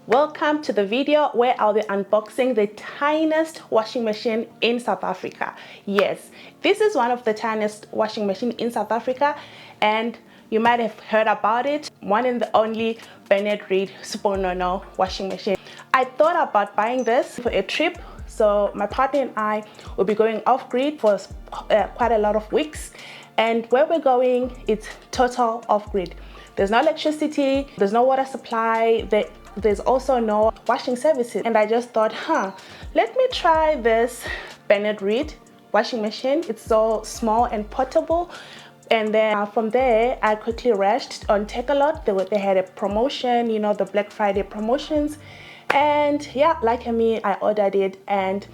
Welcome to the video where I'll be unboxing the tiniest washing machine in South Africa. Yes, this is one of the tiniest washing machines in South Africa, and you might have heard about it. One and the only Bennett Read Sponono washing machine. I thought about buying this for a trip, so my partner and I will be going off-grid for quite a lot of weeks, and where we're going, it's total off-grid. There's no electricity, there's no water supply, there's also no washing services. And I just thought, let me try this Bennett Read washing machine. It's so small and portable. And then from there, I quickly rushed on Takealot. They had a promotion, you know, the Black Friday promotions. And yeah, like me, I ordered it and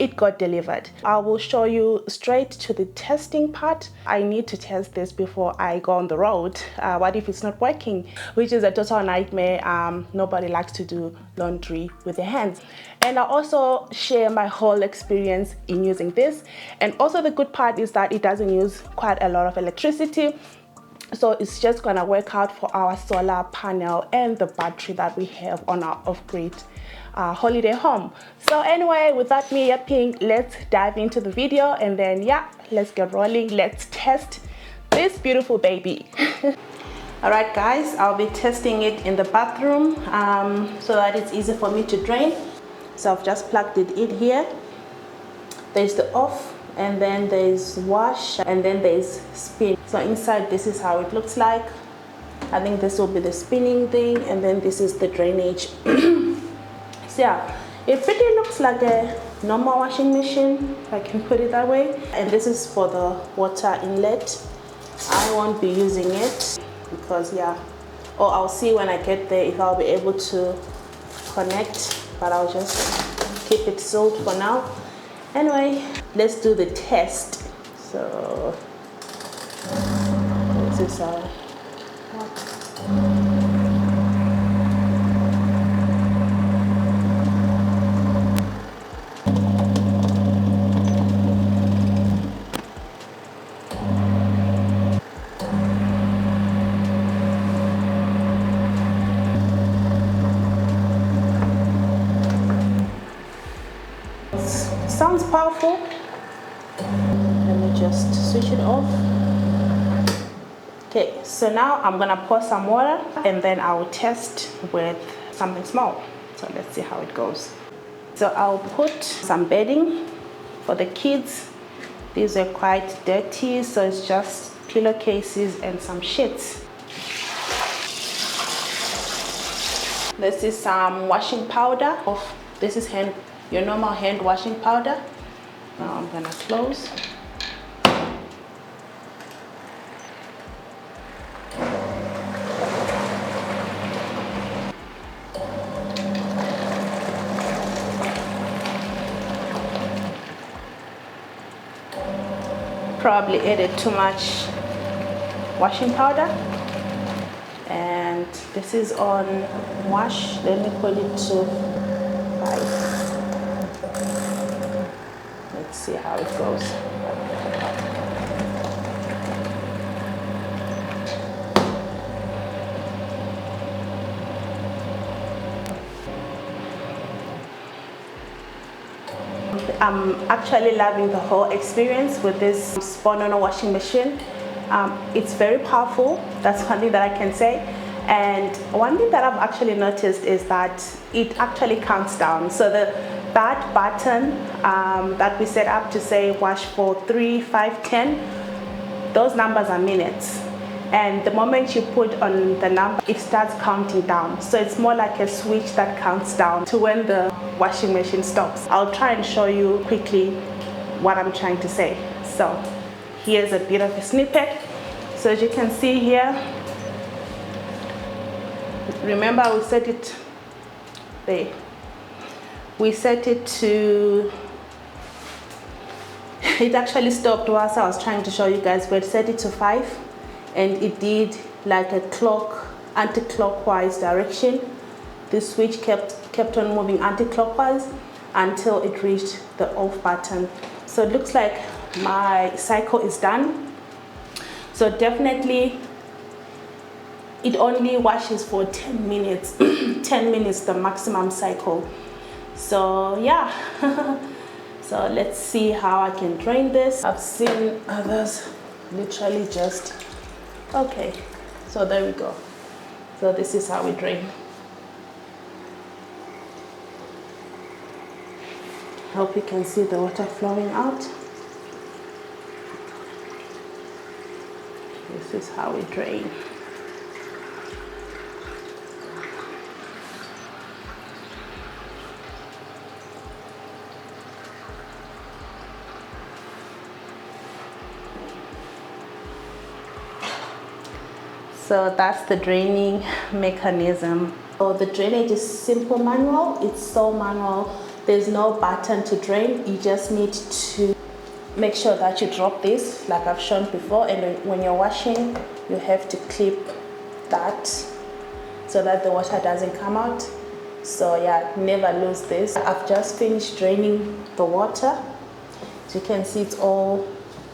it got delivered. I will show you straight to the testing part. I need to test this before I go on the road. What if it's not working? Which is a total nightmare. Nobody likes to do laundry with their hands. And I also share my whole experience in using this. And also the good part is that it doesn't use quite a lot of electricity. So it's just gonna work out for our solar panel and the battery that we have on our off-grid holiday home. So anyway, without me yapping, let's dive into the video, and then yeah, let's get rolling. Let's test this beautiful baby. All right guys, I'll be testing it in the bathroom so that it's easy for me to drain. So I've just plugged it in here. There's the off, and then there's wash, and then there's spin. So inside, this is how it looks like. I think this will be the spinning thing, and then this is the drainage. So yeah, it pretty looks like a normal washing machine, if I can put it that way. And this is for the water inlet. I won't be using it because yeah, I'll see when I get there if I'll be able to connect, but I'll just keep it sealed for now. Anyway, let's do the test. So this is our sounds powerful. Let me just switch it off. Okay, so now I'm gonna pour some water and then I will test with something small. So let's see how it goes. So I'll put some bedding for the kids. These are quite dirty, so it's just pillowcases and some sheets. This is some washing powder. This is your normal hand washing powder. Now I'm gonna close. Probably added too much washing powder. And this is on wash. Let me put it to 5. Let's see how it goes. I'm actually loving the whole experience with this Sponono washing machine. It's very powerful. That's one thing that I can say. And one thing that I've actually noticed is that it actually counts down. So that button that we set up to say wash for 3, 5, 10, those numbers are minutes. And the moment you put on the number, it starts counting down. So it's more like a switch that counts down to when the washing machine stops. I'll try and show you quickly what I'm trying to say. So here's a bit of a snippet. So as you can see here, remember we set it there. We set it to, it actually stopped whilst I was trying to show you guys, but set it to 5, and it did like a anti-clockwise direction. The switch kept on moving anti-clockwise until it reached the off button. So it looks like my cycle is done. So definitely it only washes for 10 minutes 10 minutes, the maximum cycle. So yeah. So let's see how I can drain this. I've seen others literally just, okay, so there we go. So this is how we drain. Hope you can see the water flowing out. This is how we drain. So that's the draining mechanism. So the drainage is simple manual. It's so manual. There's no button to drain. You just need to make sure that you drop this like I've shown before, and when you're washing you have to clip that so that the water doesn't come out. So yeah, never lose this. I've just finished draining the water. As you can see, it's all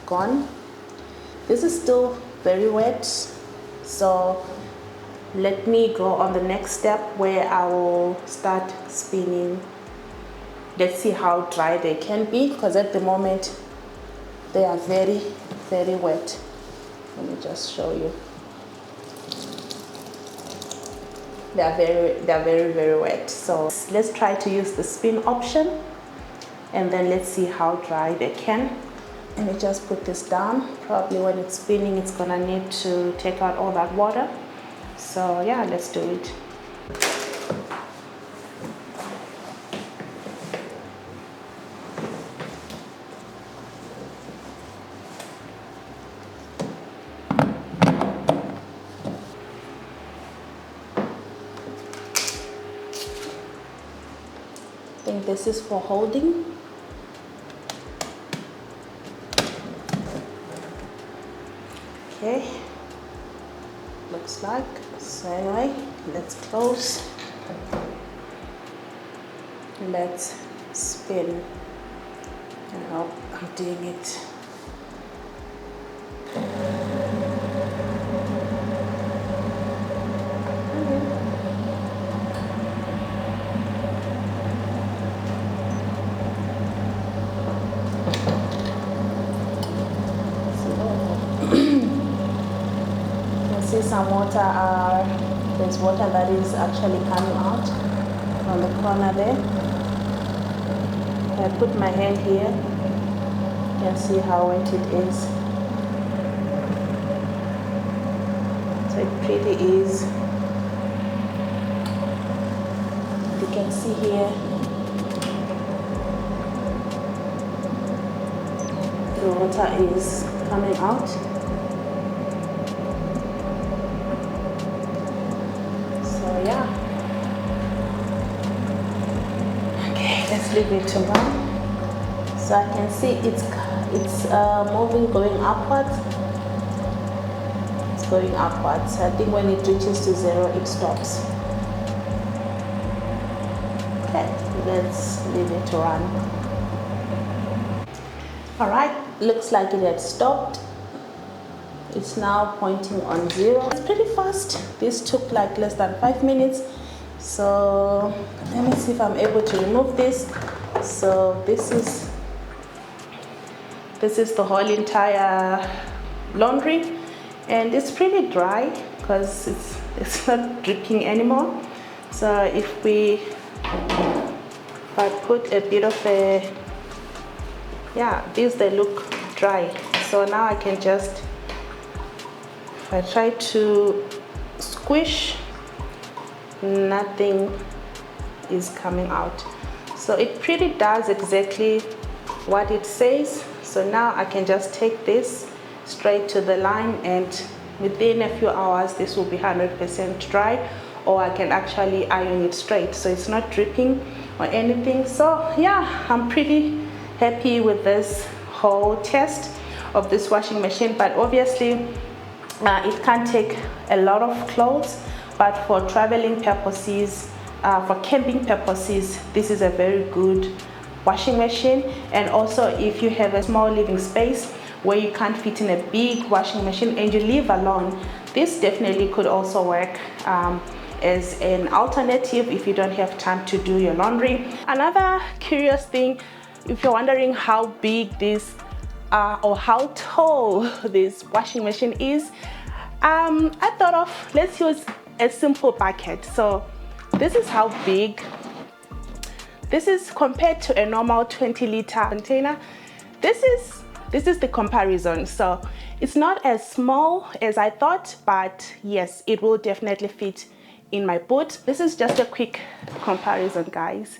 gone. This is still very wet. So let me go on the next step where I will start spinning. Let's see how dry they can be, because at the moment they are very, very wet. Let me just show you. They are very, very wet. So let's try to use the spin option, and then let's see how dry they can. Let me just put this down. Probably when it's spinning, it's gonna need to take out all that water. So yeah, let's do it. I think this is for holding. Okay, looks like. So anyway, let's close. Let's spin. I hope I'm doing it. See some water, there's water that is actually coming out from the corner there. If I put my hand here, you can see how wet it is. So it pretty is. You can see here, the water is coming out. Yeah. Okay, let's leave it to run. So I can see it's moving, going upwards. It's going upwards. I think when it reaches to 0, it stops. Okay, let's leave it to run. All right, looks like it had stopped. It's now pointing on 0. It's pretty fast. This took like less than 5 minutes. So let me see if I'm able to remove this. So this is the whole entire laundry, and it's pretty dry because it's not dripping anymore. So if I put a bit of a, yeah, these, they look dry. So now I can just, if I try to squish, nothing is coming out. So it pretty does exactly what it says. So now I can just take this straight to the line, and within a few hours this will be 100% dry, or I can actually iron it straight so it's not dripping or anything. So yeah, I'm pretty happy with this whole test of this washing machine. But obviously it can't take a lot of clothes, but for traveling purposes, for camping purposes, this is a very good washing machine. And also if you have a small living space where you can't fit in a big washing machine and you live alone, This definitely could also work as an alternative if you don't have time to do your laundry. Another curious thing, if you're wondering how big this or how tall this washing machine is, I thought of, let's use a simple bucket. So this is how big this is compared to a normal 20-liter container. This is the comparison. So it's not as small as I thought, but yes, it will definitely fit in my boot. This is just a quick comparison, guys.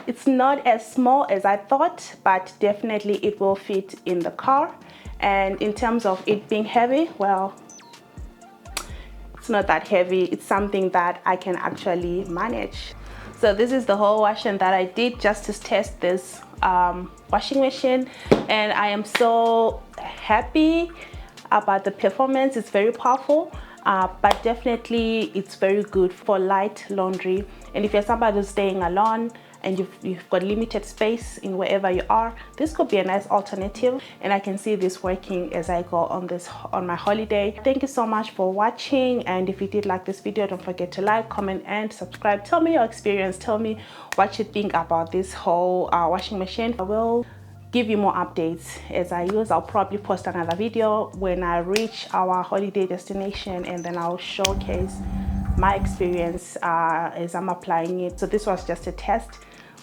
It's not as small as I thought, but definitely it will fit in the car. And in terms of it being heavy, well, it's not that heavy. It's something that I can actually manage. So this is the whole washing that I did just to test this washing machine, and I am so happy about the performance. It's very powerful, but definitely it's very good for light laundry. And if you're somebody who's staying alone and you've got limited space in wherever you are, this could be a nice alternative, and I can see this working as I go on my holiday. Thank you so much for watching, and if you did like this video, don't forget to like, comment and subscribe. Tell me your experience, tell me what you think about this whole washing machine. I will give you more updates as I use. I'll probably post another video when I reach our holiday destination, and then I'll showcase my experience as I'm applying it. So this was just a test,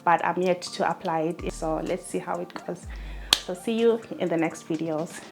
but I'm yet to apply it, so let's see how it goes. So see you in the next videos.